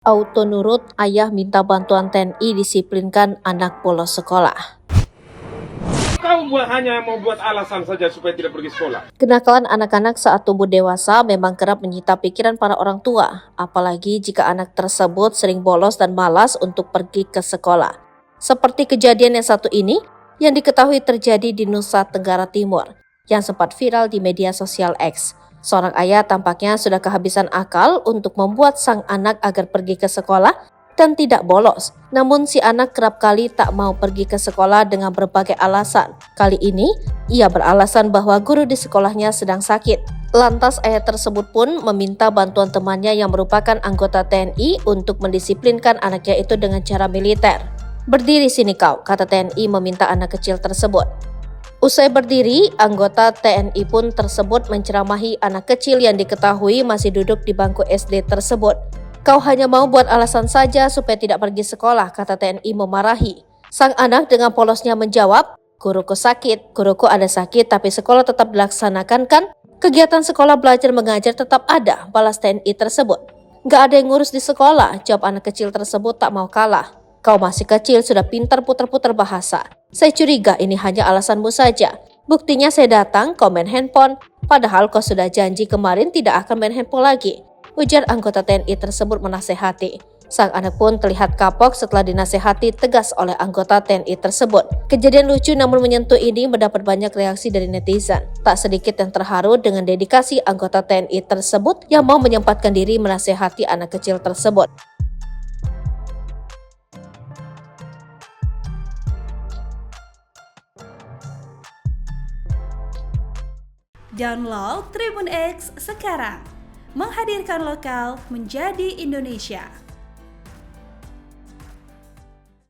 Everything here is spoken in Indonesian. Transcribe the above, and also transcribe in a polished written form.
Auto nurut, ayah minta bantuan TNI disiplinkan anak bolos sekolah. Hanya mau buat alasan saja supaya tidak pergi sekolah. Kenakalan anak-anak saat tumbuh dewasa memang kerap menyita pikiran para orang tua, apalagi jika anak tersebut sering bolos dan malas untuk pergi ke sekolah. Seperti kejadian yang satu ini, yang diketahui terjadi di Nusa Tenggara Timur, yang sempat viral di media sosial X. Seorang ayah tampaknya sudah kehabisan akal untuk membuat sang anak agar pergi ke sekolah dan tidak bolos. Namun si anak kerap kali tak mau pergi ke sekolah dengan berbagai alasan. Kali ini, ia beralasan bahwa guru di sekolahnya sedang sakit. Lantas ayah tersebut pun meminta bantuan temannya yang merupakan anggota TNI untuk mendisiplinkan anaknya itu dengan cara militer. "Berdiri sini kau," kata TNI meminta anak kecil tersebut. Usai berdiri, anggota TNI pun tersebut menceramahi anak kecil yang diketahui masih duduk di bangku SD tersebut. "Kau hanya mau buat alasan saja supaya tidak pergi sekolah," kata TNI memarahi. Sang anak dengan polosnya menjawab, "Guruku sakit, guruku ada sakit tapi sekolah tetap dilaksanakan kan? Kegiatan sekolah belajar mengajar tetap ada," balas TNI tersebut. "Gak ada yang ngurus di sekolah," jawab anak kecil tersebut tak mau kalah. "Kau masih kecil sudah pintar putar-putar bahasa. Saya curiga ini hanya alasanmu saja. Buktinya saya datang, kau main handphone. Padahal kau sudah janji kemarin tidak akan main handphone lagi," ujar anggota TNI tersebut menasehati. Sang anak pun terlihat kapok setelah dinasehati tegas oleh anggota TNI tersebut. Kejadian lucu namun menyentuh ini mendapat banyak reaksi dari netizen. Tak sedikit yang terharu dengan dedikasi anggota TNI tersebut yang mau menyempatkan diri menasehati anak kecil tersebut. Download Tribun X sekarang, menghadirkan lokal menjadi Indonesia.